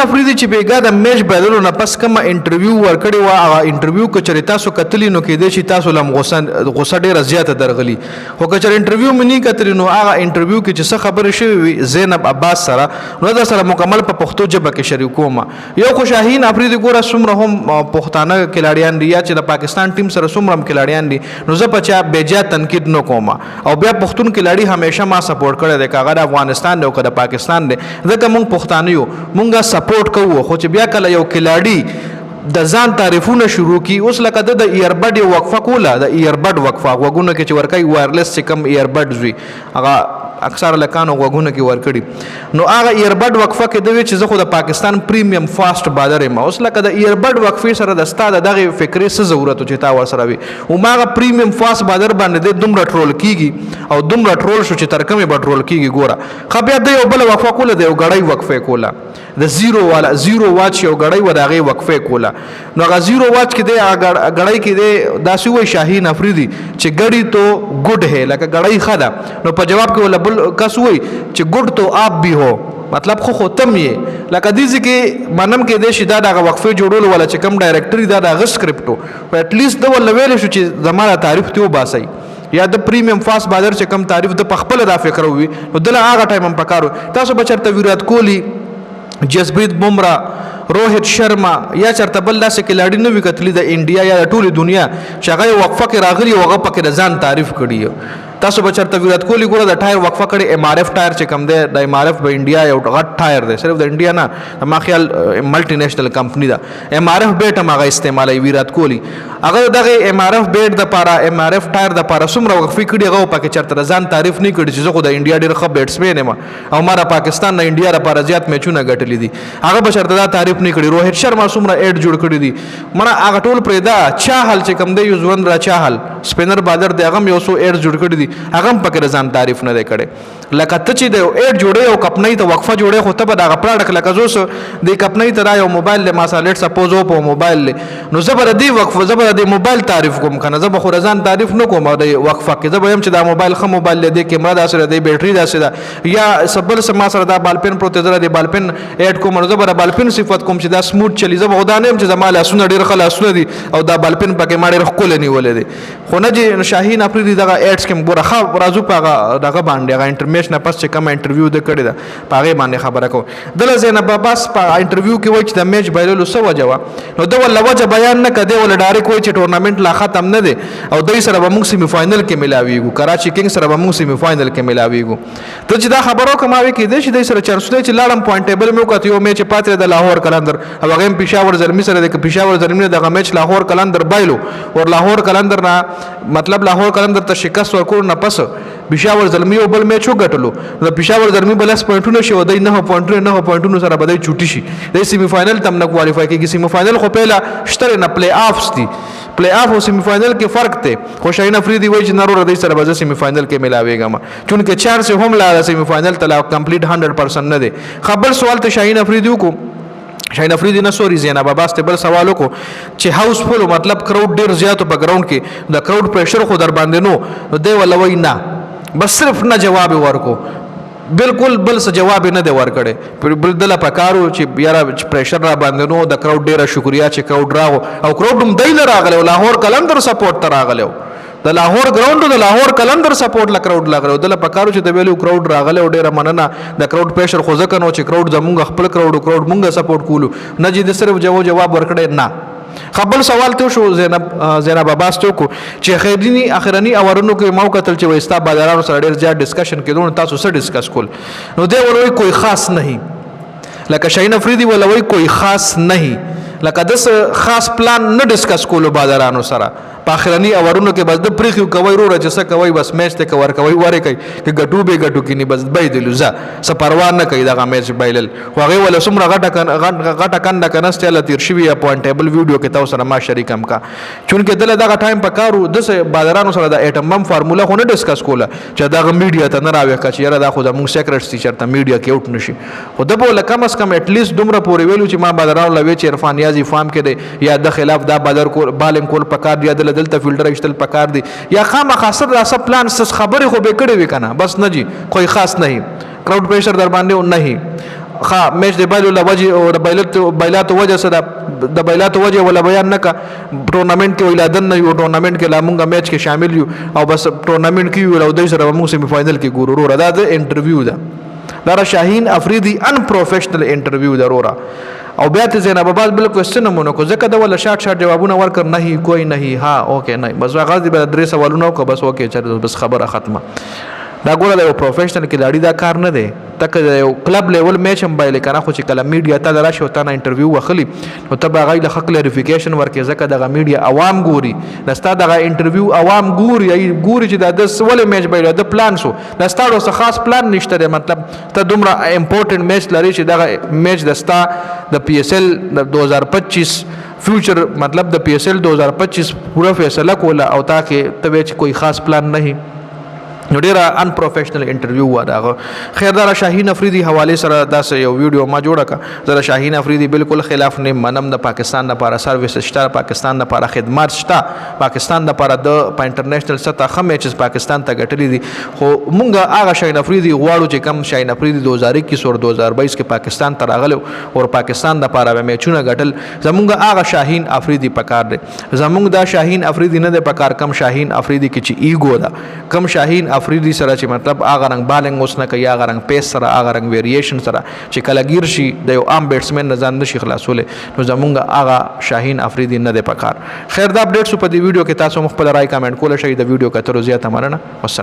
افریدي چې بیګا د میچ بایللو نه پس کومه انټرویو ورکړې وه هغه انټرویو که چېرې تاسو کتلي نو کیدای شي تاسو له هم غوسه ډېره زیاته درغلي خو که چېرې انټرویو مې نه کتلي نو هغه انټرویو کې چې څه خبرې شوې وي زینب عباس سره نو در سره مکمل په پښتو ژبه کې شریکوم یو خو شاهین افریدي ګوره څومره هم پښتانه کلاړیان دي یا چې د پاکستان ټیم سره څومره هم کلاړیان دي نو زه په چا بېجا تنقید نه کوم او بیا پښتون کلاړي همیشه ما سپورټ کړی دی که هغه د افغانستان دی او که د پاکستان دی ځکه موږ پښتانه یو موږ سپورټ کوو خو چې بیا کله یو کلاړي د ځان تعریفونه شروع کی اوس لکه د ایربډ یو وقفه کوله د ایربډ وقفه غوږونه کې چې ورکوي وایرلیس چې کم ایربډز وي هغه اکثر لکانو غوږونه کې ورکړي نو هغه ایربډ وقفه کې دوی چې زه خو د پاکستان پریمیم فاست بالر یم اوس لکه د ایربډ وقفې سره د ستا د دغه فکرې څه ضرورت چې تا ورسره وي او ما هغه پریمیم فاست بالر باندې دومره ټرول کیږي او دومره ټرول شو چې تر کومې به ټرول کیږي ګوره خو بیا د یو بل وقفه کوله د یو غړی وقفه کوله د زیرو واچ یو غړی و د هغې وقفه کوله نو هغه زیرو واچ کې دی غړی کې دی داسې وایي شاهین افریدي چې ګړی تو ګډ ہے لکه غړی ښه ده نو په جواب کې ولا بل کس وایي چې ګډ تو آپ بھی ہو مطلب خو تم یې لکه دې کې منم کې دی چې دا دغه وقفې جوړولو ولا چې کم ډایرکټري دا دغه سکرپټ و اټلیسټ د ولا ویلی شو چې زما تعریف ته وباسئ یا د پریمیم فاست بالر چې کم تعریف د پخپله دا فکر وي نو دله هغه ټایم هم پکارو تاسو به چېرته ویرات کوهلي جسپریت بمرا روهت شرما یا چرته بل داسې کلاړي نه وي کتلي د انډیا یا د ټولې دنیا چې هغه وقفه کې راغلي او هغه پکې د ځان تعریف کړي تاسو به چېرته ویرات کوهلي ګوره د ټایر وقفه کړې ایم آر ایف ټایر چې کوم دی د ایم آر ایف به انډیا یو غټ ټایر دی صرف د انډیا نه ما خیال ملټي نیشنل کمپني ده ایم آر ایف بیټ هم هغه استعمالوي ویرات کوهلي هغه دغه ایم آر ایف بیټ دپاره ایم آر ایف ټایر دپاره څومره وقفې کړي هغه پکې چېرته د ځان تعریف نه کړي چې زه خو د انډیا ډېر ښه بیټسمین یم او ما د پاکستان نه انډیا دپاره زیات میچونه ګټلي دي هغه به چېرته دا تعریف نه کړي روهت شرما څومره ایډ جوړ کړي دي مړه هغه ټول پرېږده چاهل چې کوم دی یوزوندرا چاهل سپینر بالر دی هغه هم یو څو ایډ جوړ کړي دي هغه هم پکې د ځان تعریف نه دی کړی لکه ته چې د ایډ جوړې او کپنۍ ته وقفه جوړې خو ته به دغه پراډکټ لکه زه اوس د کپنۍ ته دا یو موبایل دی ما سره لیټ سپوز و په موبایل دی نو زه به د دې وقفه زه به د دې موبایل تعریف کوم که نه زه به خو د ځان تعریف نه کوم د وقفه کې زه به یم چې دا موبایل ښه موبایل دی د کیمره داسې ده د بیټري داسې ده یا بل څه ما سره دا بالپین پروت دی زه د بالپین ایډ کوم نو زه به د بالپین صفت کوم چې دا سموټ چلی زه به خو دا نه یم چې زما لاسونه ډېر ښه لاسونه دي او دا بالپین پکې ما ډېر ښکلی نیولی دی خو نه چې شاهین افریدي دغه ایډس کې ګوره ښه راځو په هغه دغه باندې هغه انټرمیش نه پس چې کومه انټرویو ده کړې ده په هغې باندې خبره کوم دله زینب عباس په انټرویو کې وایي چې د میچ بایللو څه وجه وه نو ده وله وجه بیان نه کړه دی وله ډایرکټ وایي چې ټورنامنټ لا ختم نه دی او دوی سره به موږ سیمي فاینل کې ملاویږو کراچي کینګ سره به موږ سیمي فاینل کې ملاویږو ته چې دا خبره وکړه ما وایي کېدای شي دوی سره چانسونه چې لاړم پوینټ ټیبل مې وکړه یو میچ پاتې د لاهور قلندر او هغه هم پېښور زلمي سره دی که پېښور زلمي دغه میچ لاهور قلندر بایلو او لاهور قلندر نه مطلب لاهور قلندر ته شکست ورکړو نه پس پېښور زلمي یو بل میچ وګټلو د پېښور زلمي به 10 پوینټونه شي او دوی 9 پوینټونو سره به دوی چوټي شي دوی سیمي فاینل ته هم نه کوالیفای کېږي سیمي فاینل خو پهله شته نه پلی آفس دي پلی آف او سیمی فاینل کې فرق دی خو شاهین افریدي وایي چې نرور دوی سره به زه سیمی فاینل کې ملاویږم چونکې 4 سے هم لاړه سیمی فاینل ته لا کمپلیټ 100% نه دی خبر سوال ته شاهین افریدي وکړو شاهین افریدي نه سوري زینب عباس ته بل سوال وکړو چې هاوس فول مطلب کراوډ ډېر زیاتو په ګراوند کې د کراوډ پریشر خو در باندې نو دی ولا وایي نه بس صرف نه جواب ورکو بالکل بل څه جواب نه دی ورکړی بل دله پکارو چې یاره پریشر را باندې نو د کراوډ ډېره شکریا چې کراوډ راغو او کراوډ هم دی نه راغلی او لاهور قلندر سپورټ ته راغلی د لاهور ګراوند د لاهور قلندر سپورټ له کراوډ راغلی دله پکارو چې د ویلو کراوډ راغلی او ډېره مننه د کراوډ پریشر خو ځکه نو چې کراوډ زمونږ خپل کراوډ مونږ سپورټ کولو نه چې د صرف جواب ورکړی نه خپل سوال ته شو زینب عباس ته کو چې اخرنی اورونو کې مو کتل چې وستا بازارانو سره ډېر زیات ډسکشن کېدون تاسو سره ډسکس کول نو دی ولوي کوئی خاص نہیں لکه شاهین افریدي ولوي کوئی خاص نہیں لکه داس خاص پلان نه ډسکس کولو بازارانو سره په اخرنی اورونو کې بس د پریخو کوي وروره چې څه کوي بس میچ ته کور کوي واره کوي چې ګټو به ګټو کې نه بس بایدلو ځه څه پروا نه کوي دا میچ بایلل خو هغه ولا سمره غټه کنده کنسته ل تیر شوی پوینټ ټیبل ویډیو کې تاسو سره ما شریکم کا چونکه دله دغه ټایم په کارو د بازارانو سره د اټم بم فارمولا خو نه ډسکس کوله چې دا میډیا ته نه راوي کا چې یاره دا خو زموږ سیکریټ ټیچر ته میډیا کې اوټ نشي خو د بوله کم اس کم اټلیست دومره پورې ویلو چې ما بازارانو لوي چې عرفان یازي فارم کې دی یا د خلاف دا بازار کول بالنګ کول پکار دی دلته فیلډر ایشتل پکار دی یا خامخا سر راسه پلان سس خبرې خو به کړې وي کنه بس نه جی کوئی خاص نہیں کراؤڈ پریشر در باندې نہیں ښه میچ د بایلو له وجې او د بایلاتو وجه څه ده د بایلاتو وجه ولا بیان نه که ټورنمنټ کې ویلا دن نه یو ټورنمنټ کې لا مونږ میچ کې شامل یو او بس ټورنمنټ کې یو او دوی سره مونږ سیمی فائنل کې ګورو وروره دا د انټرویو ده دا شاهین افریدي ان پروفیشنل انټرویو ده وروره او بیا ته زینب آباد بل کوېسچن مونږ کو ځکه دا ولا شارټ جوابونه ورکړ نه کوئی نه ها اوکې نه بس هغه دې به درې سوالونه وکړه بس اوکې چل بس خبره ختمه دا ګوره د یو پروفیشنل کلاړي دا کار نه دی تک د یو کلب لیول میچ هم بایلې کنه خو چې کله میډیا ته راشي او تا نه انټرویو واخلي نو ته به هغه له حق کلیریفیکیشن ورکې ځکه دغه میډیا عوام ګوري دا ستا دغه انټرویو عوام ګوري چې دا د ولې میچ بایلو د پلان شو دا ستا څه خاص پلان نشته دی مطلب ته دومره امپورټنټ میچ لري چې دغه میچ د ستا د پی ایس ایل د 2025 فیوچر مطلب د پی ایس ایل 2025 پورا فیصله کوله او تا کې ته کوئی خاص پلان نه نو ډیره ان پروفیشنل انټرویو و دا خیر دا شاهین افریدي حواله سره داسې یو ویډیو ما جوړه کا زره شاهین افریدي بالکل خلاف نه منم د پاکستان لپاره سرویس شته پاکستان لپاره خدمات شته پاکستان لپاره د انټرنیشنل سطح خم میچز پاکستان ته ګټلې دي خو مونږه هغه شاهین افریدي غواړو چې کم شاهین افریدي 2021 او 2022 کې پاکستان ته راغلو او پاکستان لپاره به میچونه ګټل زمونږه هغه شاهین افریدي پکار دي زمونږ دا شاهین افریدي نه د پکار کم شاهین افریدي کې چې ایګو دا کم شاهین افریدي سره چې مطلب هغه رنګ بالنګ اوس نه کوي هغه رنګ پیس سره هغه رنګ ویریشن سره چې کله گیر شي د یو عام بیټسمن نه ځان نشي خلاصولې نو زمونږ هغه شاهین افریدي نه دی پکار خیر دا اپډیټس په دې ویډیو کې تاسو مخ په رائے کمنټ کول شئ د ویډیو کتلو زیاته مننه والسلام